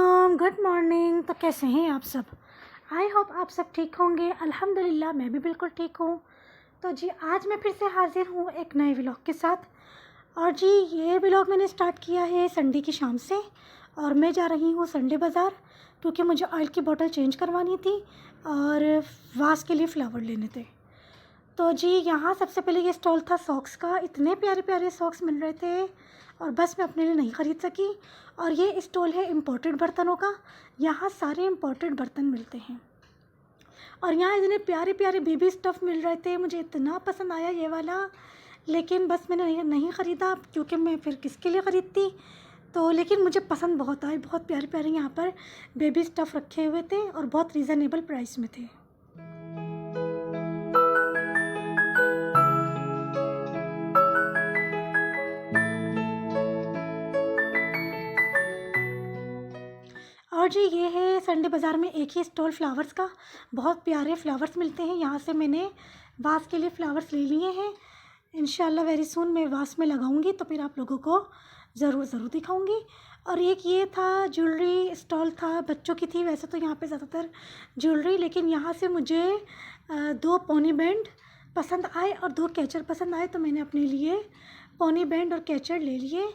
अस्सलाम good morning. तो कैसे हैं आप सब? आई होप आप सब ठीक होंगे। अल्हम्दुलिल्लाह मैं भी बिल्कुल ठीक हूँ। तो जी आज मैं फिर से हाज़िर हूँ एक नए व्लॉग के साथ। और जी ये व्लॉग मैंने स्टार्ट किया है संडे की शाम से, और मैं जा रही हूँ संडे बाज़ार क्योंकि मुझे ऑयल की बोतल चेंज करवानी थी और वास के लिए फ़्लावर लेने थे। तो जी यहाँ सबसे पहले ये स्टॉल था सॉक्स का। इतने प्यारे प्यारे सॉक्स मिल रहे थे और बस मैं अपने लिए नहीं ख़रीद सकी। और ये स्टॉल है इम्पोर्टेड बर्तनों का। यहाँ सारे इम्पोर्टेड बर्तन मिलते हैं और यहाँ इतने प्यारे प्यारे बेबी स्टफ़ मिल रहे थे। मुझे इतना पसंद आया ये वाला, लेकिन बस मैंने नहीं ख़रीदा क्योंकि मैं फिर किसके लिए ख़रीदती। तो लेकिन मुझे पसंद बहुत आए। बहुत प्यारे प्यारे यहाँ पर बेबी स्टफ़ रखे हुए थे और बहुत रीज़नेबल प्राइस में थे। और जी ये है संडे बाज़ार में एक ही स्टॉल फ्लावर्स का। बहुत प्यारे फ्लावर्स मिलते हैं यहाँ से। मैंने वास के लिए फ़्लावर्स ले लिए हैं। इंशाल्लाह वेरी सून मैं वास में लगाऊंगी तो फिर आप लोगों को ज़रूर दिखाऊंगी। और एक ये था ज्वेलरी स्टॉल था, बच्चों की थी वैसे तो यहाँ पे ज़्यादातर ज्वेलरी, लेकिन यहाँ से मुझे 2 पोनी बैंड पसंद आए और 2 कैचर पसंद आए। तो मैंने अपने लिए पोनी बैंड और कैचर ले लिए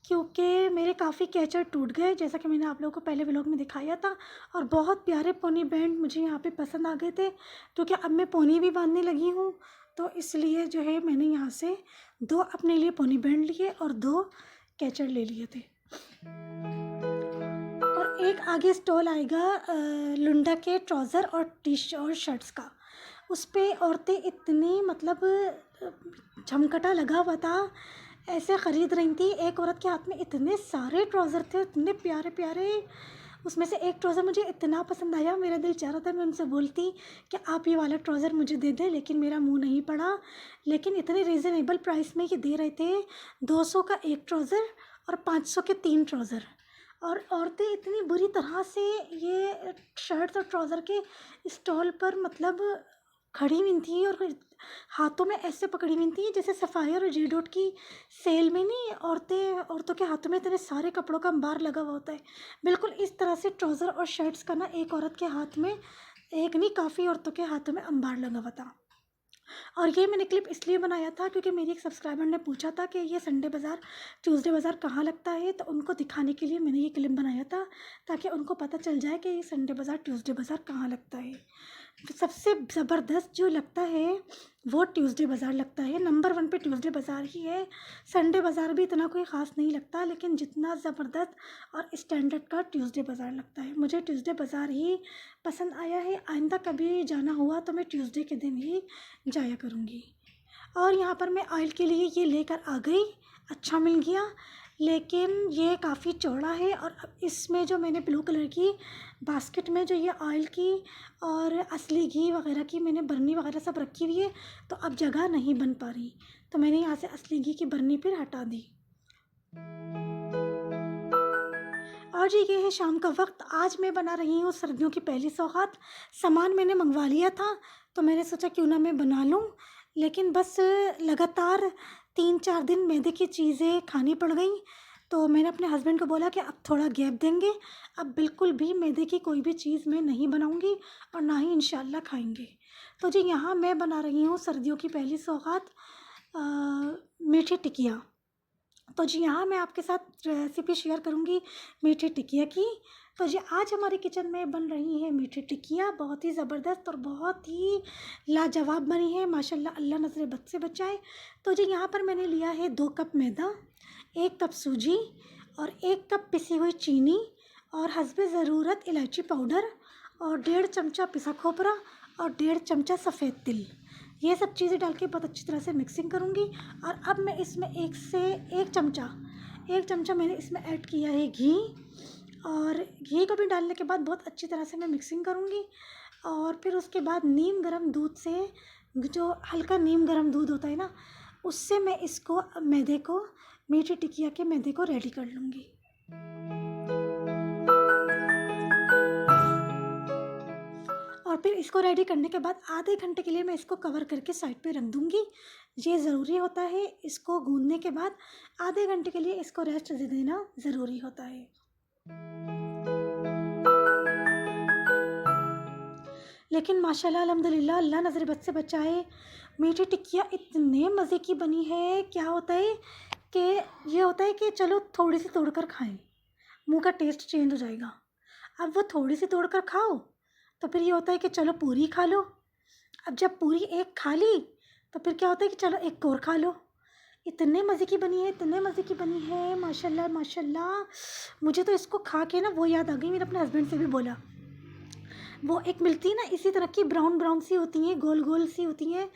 क्योंकि मेरे काफ़ी कैचर टूट गए जैसा कि मैंने आप लोगों को पहले व्लॉग में दिखाया था। और बहुत प्यारे पोनी बैंड मुझे यहाँ पे पसंद आ गए थे क्योंकि अब मैं पोनी भी बांधने लगी हूँ। तो इसलिए जो है मैंने यहाँ से 2 अपने लिए पोनी बैंड लिए और 2 कैचर ले लिए थे। और एक आगे स्टॉल आएगा लुंडा के ट्राउज़र और टी शर्ट शर्ट्स का। उस पर औरतें इतनी मतलब झमकटा लगा हुआ था, ऐसे ख़रीद रही थी। एक औरत के हाथ में इतने सारे ट्राउज़र थे, इतने प्यारे प्यारे। उसमें से एक ट्राउज़र मुझे इतना पसंद आया, मेरा दिल चाह रहा था मैं उनसे बोलती कि आप ये वाला ट्राउज़र मुझे दे दें, लेकिन मेरा मुंह नहीं पड़ा। लेकिन इतने रीज़नेबल प्राइस में ये दे रहे थे। 200 का एक ट्राउज़र और 500 के 3 ट्राउज़र। और औरतें इतनी बुरी तरह से ये शर्ट्स और ट्राउज़र के स्टॉल पर मतलब खड़ी हुई थी और हाथों में ऐसे पकड़ी हुई थी जैसे सफ़ायर और जेडोट की सेल में नहीं औरतों के हाथों में इतने सारे कपड़ों का अंबार लगा हुआ होता है। बिल्कुल इस तरह से ट्राउज़र और शर्ट्स का ना एक औरत के हाथ में, एक नहीं काफ़ी औरतों के हाथों में अंबार लगा हुआ था। और ये मैंने क्लिप इसलिए बनाया था क्योंकि मेरी एक सब्सक्राइबर ने पूछा था कि ये संडे बाज़ार ट्यूसडे बाज़ार कहाँ लगता है, तो उनको दिखाने के लिए मैंने ये क्लिप बनाया था ताकि उनको पता चल जाए कि ये संडे बाज़ार ट्यूसडे बाज़ार कहाँ लगता है। सबसे ज़बरदस्त जो लगता है वो ट्यूसडे बाज़ार लगता है। नंबर 1 पे ट्यूसडे बाज़ार ही है। संडे बाज़ार भी इतना कोई ख़ास नहीं लगता, लेकिन जितना ज़बरदस्त और स्टैंडर्ड का ट्यूसडे बाज़ार लगता है। मुझे ट्यूसडे बाज़ार ही पसंद आया है। आइंदा कभी जाना हुआ तो मैं ट्यूसडे के दिन ही जाया करूँगी। और यहाँ पर मैं ऑयल के लिए ये लेकर आ गई, अच्छा मिल गया, लेकिन ये काफ़ी चौड़ा है। और अब इसमें जो मैंने ब्लू कलर की बास्केट में जो ये ऑयल की और असली घी वगैरह की मैंने बर्नी वगैरह सब रखी हुई है, तो अब जगह नहीं बन पा रही, तो मैंने यहाँ से असली घी की बर्नी फिर हटा दी। और जी ये है शाम का वक्त। आज मैं बना रही हूँ सर्दियों की पहली सौगात। सामान मैंने मंगवा लिया था तो मैंने सोचा क्यों ना मैं बना लूँ, लेकिन बस लगातार 3-4 दिन मैदे की चीज़ें खानी पड़ गई। तो मैंने अपने हस्बैंड को बोला कि अब थोड़ा गैप देंगे, अब बिल्कुल भी मैदे की कोई भी चीज़ मैं नहीं बनाऊँगी और ना ही इंशाल्लाह खाएंगे। तो जी यहाँ मैं बना रही हूँ सर्दियों की पहली सौगात, मीठी टिकिया। तो जी यहाँ मैं आपके साथ रेसिपी शेयर करूँगी मीठी टिकिया की। तो जी आज हमारे किचन में बन रही है मीठी टिकिया, बहुत ही ज़बरदस्त और बहुत ही लाजवाब बनी है माशाल्लाह, अल्लाह नज़र बद से बचाए। तो जी यहाँ पर मैंने लिया है 2 कप मैदा, 1 कप सूजी और 1 कप पिसी हुई चीनी और हस्बे ज़रूरत इलायची पाउडर और 1.5 चमचा पिसा खोपरा और 1.5 चमचा सफ़ेद तिल। ये सब चीज़ें डाल के बहुत अच्छी तरह से मिक्सिंग करूँगी। और अब मैं इसमें 1 चमचा मैंने इसमें ऐड किया है घी। और घी को भी डालने के बाद बहुत अच्छी तरह से मैं मिक्सिंग करूँगी। और फिर उसके बाद नीम गर्म दूध से, जो हल्का नीम गर्म दूध होता है ना, उससे मैं इसको मैदे को, मीठी टिकिया के मैदे को रेडी कर लूँगी। और फिर इसको रेडी करने के बाद आधे घंटे के लिए मैं इसको कवर करके साइड पे रख दूँगी। ये ज़रूरी होता है, इसको गूँदने के बाद आधे घंटे के लिए इसको रेस्ट दे देना ज़रूरी होता है। लेकिन माशाल्लाह अल्हम्दुलिल्लाह अल्लाह नज़र बद से बचाए, मीठी टिक्कियाँ इतने मज़े की बनी है। क्या होता है कि ये होता है कि चलो थोड़ी सी तोड़ कर खाएं, मुंह का टेस्ट चेंज हो जाएगा। अब वो थोड़ी सी तोड़ कर खाओ तो फिर ये होता है कि चलो पूरी खा लो। अब जब पूरी एक खा ली तो फिर क्या होता है कि चलो एक और खा लो। इतने मज़े की बनी है, इतने मज़े की बनी है, माशाल्लाह माशाल्लाह। मुझे तो इसको खा के ना वो याद आ गई, मैंने अपने हस्बैंड से भी बोला। वो एक मिलती है ना इसी तरह की, ब्राउन ब्राउन सी होती हैं, गोल गोल सी होती हैं,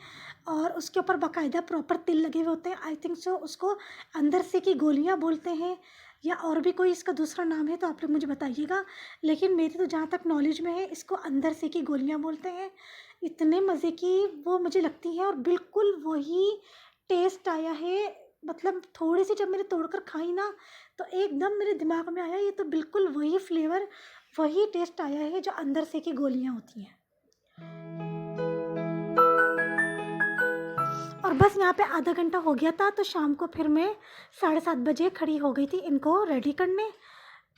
और उसके ऊपर बाकायदा प्रॉपर तिल लगे हुए होते हैं। आई थिंक सो उसको अंदर से की गोलियां बोलते हैं, या और भी कोई इसका दूसरा नाम है तो आप लोग मुझे बताइएगा। लेकिन मेरी तो जहाँ तक नॉलेज में है इसको अंदर से की गोलियां बोलते हैं। इतने मज़े की वो मुझे लगती है, और बिल्कुल वही टेस्ट आया है। मतलब थोड़ी सी जब मैंने तोड़कर खाई ना तो एकदम मेरे दिमाग में आया, ये तो बिल्कुल वही फ्लेवर, वही टेस्ट आया है जो अंदर से की गोलियां होती हैं। और बस यहाँ पे आधा घंटा हो गया था, तो शाम को फिर मैं 7:30 बजे खड़ी हो गई थी इनको रेडी करने।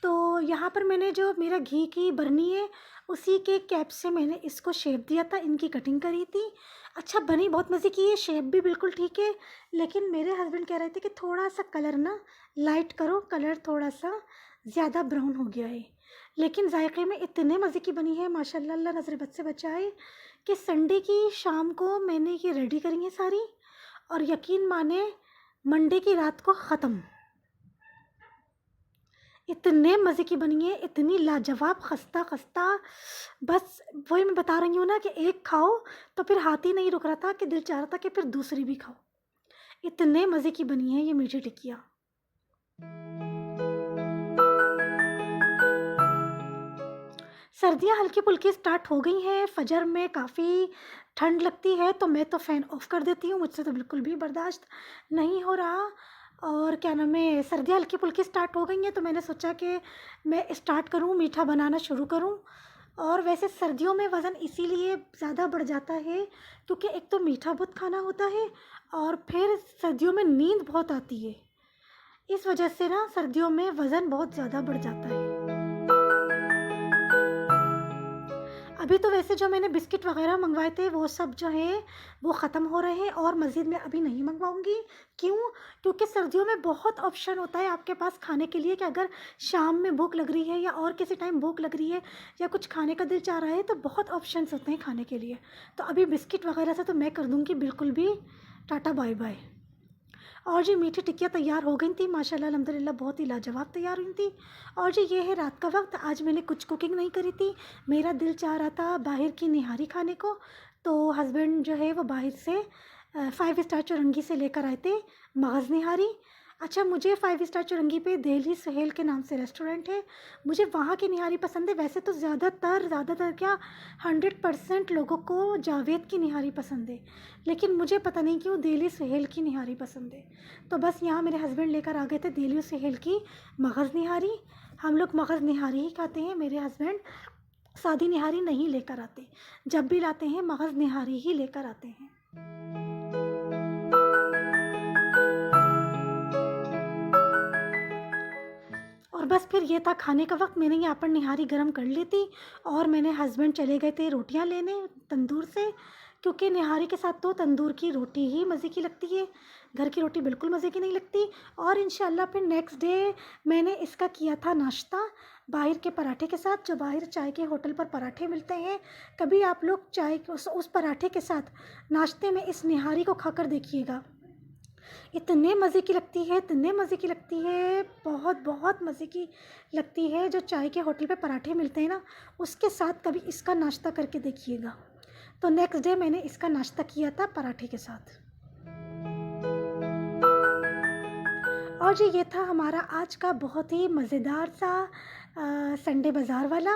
तो यहाँ पर मैंने जो मेरा घी की बरनी है उसी के कैप से मैंने इसको शेप दिया था, इनकी कटिंग करी थी। अच्छा बनी बहुत मज़े की है, शेप भी बिल्कुल ठीक है। लेकिन मेरे हस्बैंड कह रहे थे कि थोड़ा सा कलर ना लाइट करो, कलर थोड़ा सा ज़्यादा ब्राउन हो गया है। लेकिन जायके में इतने मज़े की बनी है माशाल्लाह, अल्लाह नज़र बद से बचाए, कि संडे की शाम को मैंने ये रेडी करी है सारी, और यकीन माने मंडे की रात को ख़त्म। इतने मज़े की बनी है, इतनी लाजवाब, खस्ता खस्ता। बस वही मैं बता रही हूँ ना कि एक खाओ तो फिर हाथ ही नहीं रुक रहा था, कि दिल चाह रहा था कि फिर दूसरी भी खाओ। इतने मज़े की बनी है ये मीठी टिक्कियाँ। सर्दियाँ हल्की फुल्की स्टार्ट हो गई हैं, फजर में काफ़ी ठंड लगती है तो मैं तो फ़ैन ऑफ़ कर देती हूँ, मुझसे तो बिल्कुल भी बर्दाश्त नहीं हो रहा। और क्या नाम है, सर्दियाँ हल्की फुल्की स्टार्ट हो गई हैं तो मैंने सोचा कि मैं स्टार्ट करूँ, मीठा बनाना शुरू करूँ। और वैसे सर्दियों में वज़न इसीलिए ज़्यादा बढ़ जाता है क्योंकि एक तो मीठा बहुत खाना होता है, और फिर सर्दियों में नींद बहुत आती है। इस वजह से ना सर्दियों में वज़न बहुत ज़्यादा बढ़ जाता है। अभी तो वैसे जो मैंने बिस्किट वगैरह मंगवाए थे वो सब जो है वो ख़त्म हो रहे हैं, और मज़ीद मैं अभी नहीं मंगवाऊंगी। क्यों? क्योंकि सर्दियों में बहुत ऑप्शन होता है आपके पास खाने के लिए, कि अगर शाम में भूख लग रही है या और किसी टाइम भूख लग रही है या कुछ खाने का दिल चाह रहा है तो बहुत ऑप्शंस होते हैं खाने के लिए। तो अभी बिस्किट वगैरह से तो मैं कर दूँगी बिल्कुल भी टाटा बाय बाय। और जी मीठी टिक्कियाँ तैयार हो गई थी माशाल्लाह अल्हम्दुलिल्लाह, बहुत ही लाजवाब तैयार हुई थी। और जी ये है रात का वक्त, आज मैंने कुछ कुकिंग नहीं करी थी, मेरा दिल चाह रहा था बाहर की निहारी खाने को। तो हस्बैंड जो है वो बाहर से 5 स्टार चौरंगी से लेकर आए थे मगज़ निहारी। अच्छा मुझे 5 स्टार चौरंगी पे दिल्ली सुहेल के नाम से रेस्टोरेंट है, मुझे वहाँ की निहारी पसंद है। वैसे तो ज़्यादातर क्या 100% लोगों को जावेद की निहारी पसंद है, लेकिन मुझे पता नहीं क्यों दिल्ली सुहेल की निहारी पसंद है। तो बस यहाँ मेरे हस्बैंड लेकर आ गए थे दिल्ली सुहेल की मगज़ निहारी। हम लोग मगज़ निहारी ही खाते हैं, मेरे हस्बैंड सादी निहारी नहीं लेकर आते, जब भी लाते हैं मगज़ निहारी ही लेकर आते हैं। और बस फिर ये था खाने का वक्त, मैंने यहाँ पर निहारी गरम कर ली थी, और मैंने हस्बैंड चले गए थे रोटियाँ लेने तंदूर से, क्योंकि निहारी के साथ तो तंदूर की रोटी ही मज़े की लगती है, घर की रोटी बिल्कुल मज़े की नहीं लगती। और इंशाल्लाह फिर नेक्स्ट डे मैंने इसका किया था नाश्ता बाहर के पराठे के साथ, जो बाहर चाय के होटल पर पराठे मिलते हैं। कभी आप लोग चाय उस पराठे के साथ नाश्ते में इस निहारी को खाकर देखिएगा, इतने मज़े की लगती है, इतने मज़े की लगती है, बहुत बहुत मज़े की लगती है। जो चाय के होटल पे पराठे मिलते हैं ना उसके साथ कभी इसका नाश्ता करके देखिएगा। तो नेक्स्ट डे मैंने इसका नाश्ता किया था पराठे के साथ। और जी ये था हमारा आज का बहुत ही मज़ेदार सा संडे बाज़ार वाला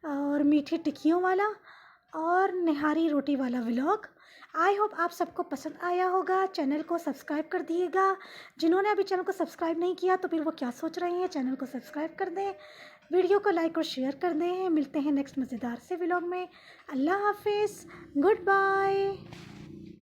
और मीठी टिक्कियों वाला और निहारी रोटी वाला व्लॉग। आई होप आप सबको पसंद आया होगा। चैनल को सब्सक्राइब कर दिएगा, जिन्होंने अभी चैनल को सब्सक्राइब नहीं किया तो फिर वो क्या सोच रहे हैं, चैनल को सब्सक्राइब कर दें, वीडियो को लाइक और शेयर कर दें। मिलते हैं नेक्स्ट मज़ेदार से व्लॉग में। अल्लाह हाफिज़, गुड बाय।